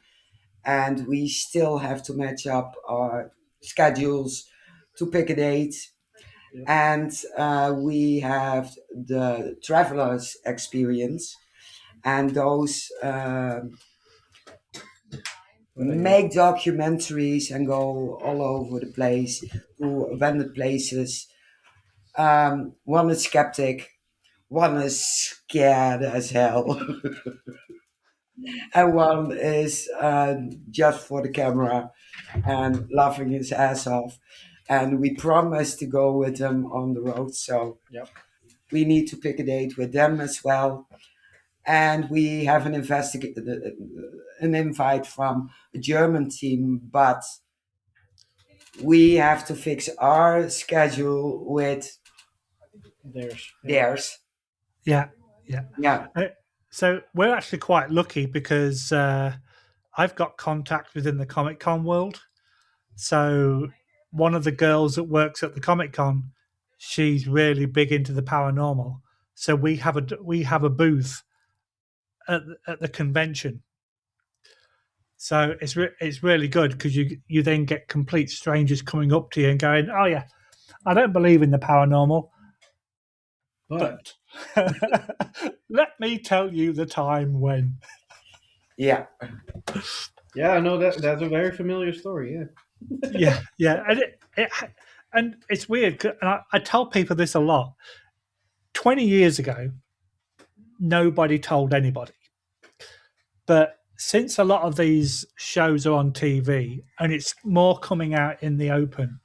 [SPEAKER 3] And we still have to match up our schedules to pick a date. And we have the travelers experience, and those make documentaries and go all over the place to abandoned places. One is skeptic, one is scared as hell, and one is just for the camera and laughing his ass off. And we promised to go with them on the road, so we need to pick a date with them as well. And we have an invite from a German team, but we have to fix our schedule with theirs.
[SPEAKER 1] Yeah.
[SPEAKER 3] Yeah.
[SPEAKER 1] So we're actually quite lucky because I've got contacts within the Comic Con world. So one of the girls that works at the Comic Con, she's really big into the paranormal. So we have a booth at the convention. So it's really good because you then get complete strangers coming up to you and going, "Oh yeah, I don't believe in the paranormal, but let me tell you the time when."
[SPEAKER 2] Yeah, I know that's a very familiar story.
[SPEAKER 1] Yeah, and it's weird. And I tell people this a lot. 20 years ago, nobody told anybody, but since a lot of these shows are on TV and it's more coming out in the open,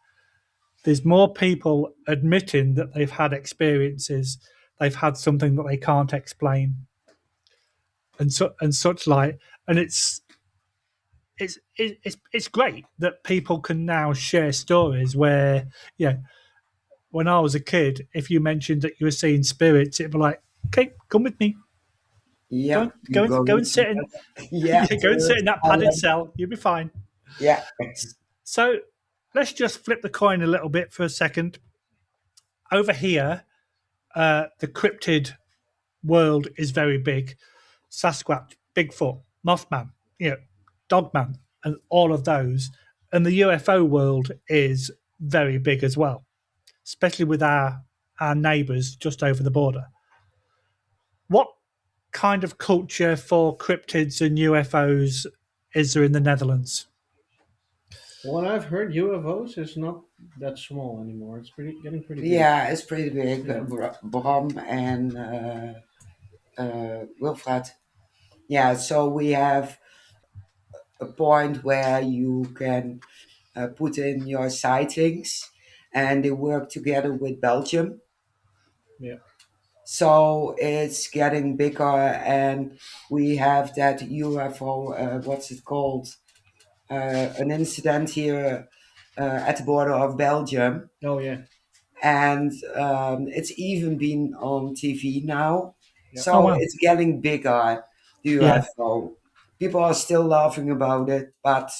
[SPEAKER 1] there's more people admitting that they've had experiences, they've had something that they can't explain, and such like. And it's great that people can now share stories where, when I was a kid, if you mentioned that you were seeing spirits, it'd be like, okay, come with me.
[SPEAKER 3] Yeah.
[SPEAKER 1] Go and sit in. Go and sit in that padded cell. You'll be fine.
[SPEAKER 3] Yeah.
[SPEAKER 1] So let's just flip the coin a little bit for a second. Over here, the cryptid world is very big. Sasquatch, Bigfoot, Mothman, Dogman, and all of those. And the UFO world is very big as well, especially with our neighbours just over the border. What kind of culture for cryptids and UFOs is there in the Netherlands?
[SPEAKER 2] What I've heard, UFOs is not that small anymore. It's getting pretty big.
[SPEAKER 3] Yeah, it's pretty big.
[SPEAKER 2] Yeah.
[SPEAKER 3] Bram and Wilfred. Yeah, so we have a point where you can put in your sightings, and they work together with Belgium.
[SPEAKER 2] Yeah.
[SPEAKER 3] So it's getting bigger, and we have that UFO, what's it called? An incident here at the border of Belgium.
[SPEAKER 2] Oh yeah.
[SPEAKER 3] And it's even been on TV now.
[SPEAKER 2] Yeah.
[SPEAKER 1] Oh
[SPEAKER 3] So
[SPEAKER 1] wow.
[SPEAKER 3] it's getting bigger, the
[SPEAKER 1] Yeah.
[SPEAKER 3] UFO. People are still laughing about it, but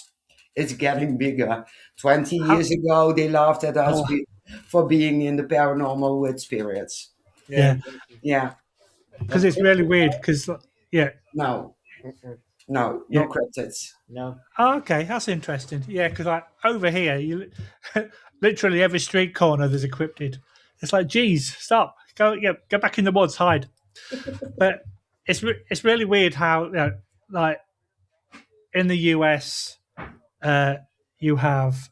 [SPEAKER 3] it's getting bigger. 20
[SPEAKER 1] How,
[SPEAKER 3] years ago, they laughed at us
[SPEAKER 1] oh,
[SPEAKER 3] for being in the paranormal with spirits.
[SPEAKER 2] Yeah.
[SPEAKER 1] yeah.
[SPEAKER 2] Exactly.
[SPEAKER 3] Yeah,
[SPEAKER 1] Because
[SPEAKER 2] But
[SPEAKER 1] it's really weird. Because yeah,
[SPEAKER 3] no,
[SPEAKER 2] mm-mm.
[SPEAKER 3] no,
[SPEAKER 1] yeah.
[SPEAKER 3] no cryptids.
[SPEAKER 2] No.
[SPEAKER 1] Oh, okay, that's interesting. Yeah, because like over here, you literally every street corner there's a cryptid. It's like, geez, stop, go back in the woods, hide. But it's really weird how like in the US, uh, you have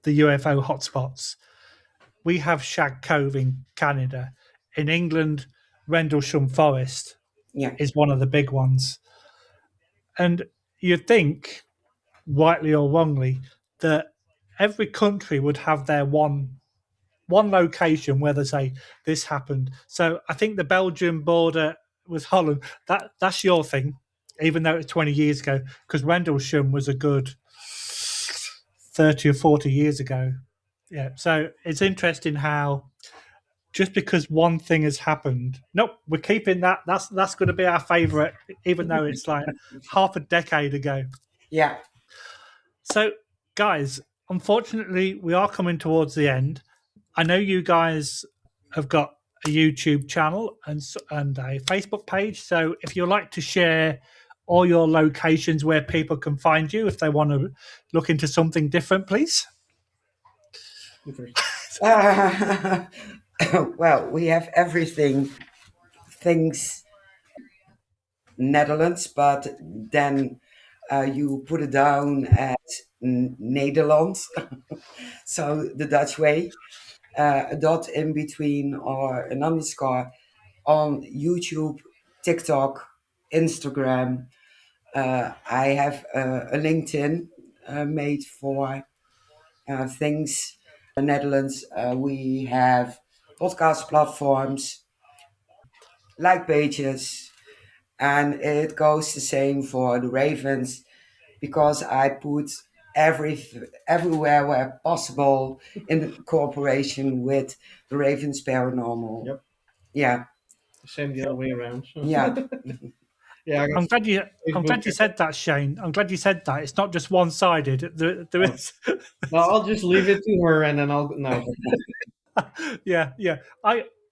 [SPEAKER 1] the UFO hotspots. We have Shag Cove in Canada. In England, Rendlesham Forest
[SPEAKER 3] Yeah,
[SPEAKER 1] is one of the big ones. And you'd think, rightly or wrongly, that every country would have their one location where they say this happened. So I think the Belgian border with Holland, that's your thing, even though it's 20 years ago, because Rendlesham was a good 30 or 40 years ago. Yeah. So it's interesting how just because one thing has happened, nope, we're keeping that. That's going to be our favourite, even though it's like half a decade ago.
[SPEAKER 3] yeah,
[SPEAKER 1] So, guys, unfortunately, we are coming towards the end. I know you guys have got a YouTube channel and a Facebook page. So, if you'd like to share all your locations where people can find you, if they want to look into something different, please.
[SPEAKER 2] You first.
[SPEAKER 3] well, we have everything. Things Netherlands, but then you put it down as Nederland, so the Dutch way, a dot in between or an underscore on YouTube, TikTok, Instagram. I have a LinkedIn made for Things Netherlands. We have podcast platforms, like pages, and it goes the same for the Ravens because I put everywhere where possible in cooperation with the Ravens Paranormal.
[SPEAKER 2] Yep.
[SPEAKER 3] Yeah,
[SPEAKER 2] Same the other way around. So.
[SPEAKER 3] yeah,
[SPEAKER 2] Yeah. I got
[SPEAKER 1] I'm glad you. I'm
[SPEAKER 2] Facebook.
[SPEAKER 1] glad you said that, Shane. I'm glad you said that. It's not just one-sided. There is.
[SPEAKER 2] No, I'll just leave it to her, and then I'll no.
[SPEAKER 1] Yeah.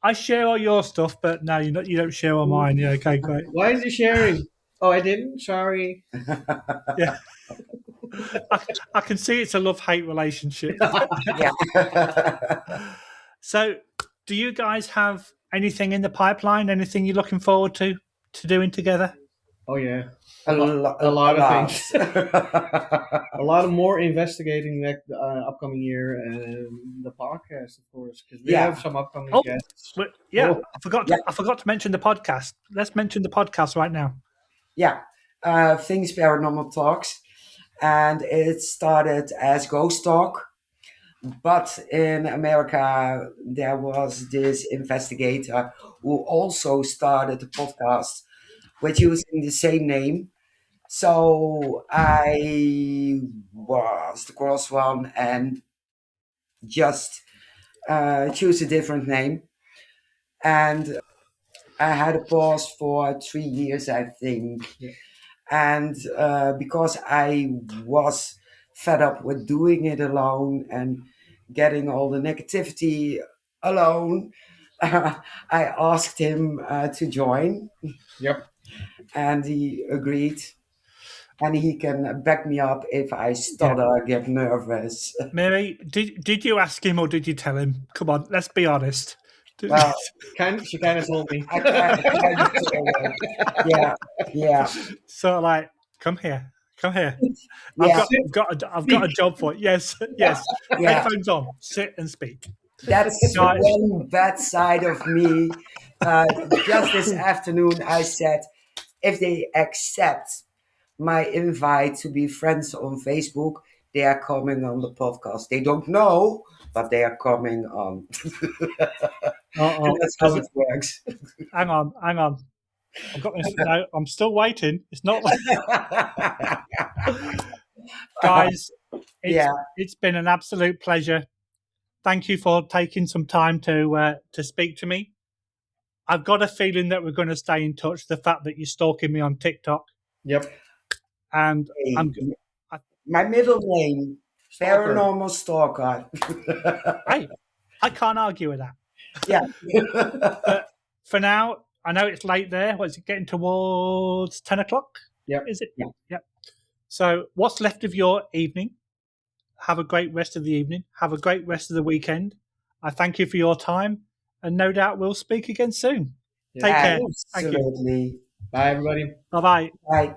[SPEAKER 1] I share all your stuff, but no, you don't share all mine. Yeah, okay, great.
[SPEAKER 2] Why is he sharing? Oh, I didn't. Sorry.
[SPEAKER 1] Yeah, I can see it's a love-hate relationship.
[SPEAKER 3] yeah.
[SPEAKER 1] So, do you guys have anything in the pipeline? Anything you're looking forward to doing together?
[SPEAKER 2] Oh yeah.
[SPEAKER 3] a,
[SPEAKER 2] A lot of things.
[SPEAKER 3] things.
[SPEAKER 2] A lot of more investigating upcoming year, the podcast, of course, because we
[SPEAKER 3] Yeah.
[SPEAKER 2] have some upcoming
[SPEAKER 1] Oh,
[SPEAKER 2] guests.
[SPEAKER 1] yeah,
[SPEAKER 2] Oh.
[SPEAKER 1] I forgot to mention the podcast. Let's mention the podcast right now.
[SPEAKER 3] Yeah, Things Paranormal Talks, and it started as Ghost Talk, but in America there was this investigator who also started a podcast with using the same name. So I was the cross one and just choose a different name, and I had a pause for 3 years, I think.
[SPEAKER 2] Yeah.
[SPEAKER 3] And because I was fed up with doing it alone and getting all the negativity alone, I asked him to join,
[SPEAKER 2] Yep.
[SPEAKER 3] and he agreed. And he can back me up if I stutter, get nervous.
[SPEAKER 1] Mary, did you ask him or did you tell him? Come on, let's be honest.
[SPEAKER 3] Well,
[SPEAKER 2] She kind of told me.
[SPEAKER 3] I kind of yeah, yeah,
[SPEAKER 1] So like, come here.
[SPEAKER 3] yeah,
[SPEAKER 1] I've got a job for you. Yes.
[SPEAKER 3] yeah.
[SPEAKER 1] Headphones on. Sit and speak.
[SPEAKER 3] That's
[SPEAKER 1] Guys.
[SPEAKER 3] one bad side of me. Just this afternoon, I said, if they accept my invite to be friends on Facebook, they are coming on the podcast. They don't know, but they are coming on. That's how it works.
[SPEAKER 1] Hang on. I've got this. No, I'm still waiting. It's not like guys. It's been an absolute pleasure. Thank you for taking some time to speak to me. I've got a feeling that we're going to stay in touch. The fact that you're stalking me on TikTok.
[SPEAKER 2] Yep.
[SPEAKER 1] And
[SPEAKER 3] my middle name, Paranormal Stalker.
[SPEAKER 1] Hey, I can't argue with that.
[SPEAKER 3] Yeah.
[SPEAKER 1] But for now, I know it's late there. What is it, getting towards 10 o'clock?
[SPEAKER 2] Yep.
[SPEAKER 1] Is it? Yeah. Yep. So what's left of your evening? Have a great rest of the evening. Have a great rest of the weekend. I thank you for your time, and no doubt we'll speak again soon. Take care.
[SPEAKER 3] Absolutely.
[SPEAKER 2] Thank you. Bye, everybody.
[SPEAKER 1] Bye-bye.
[SPEAKER 3] Bye.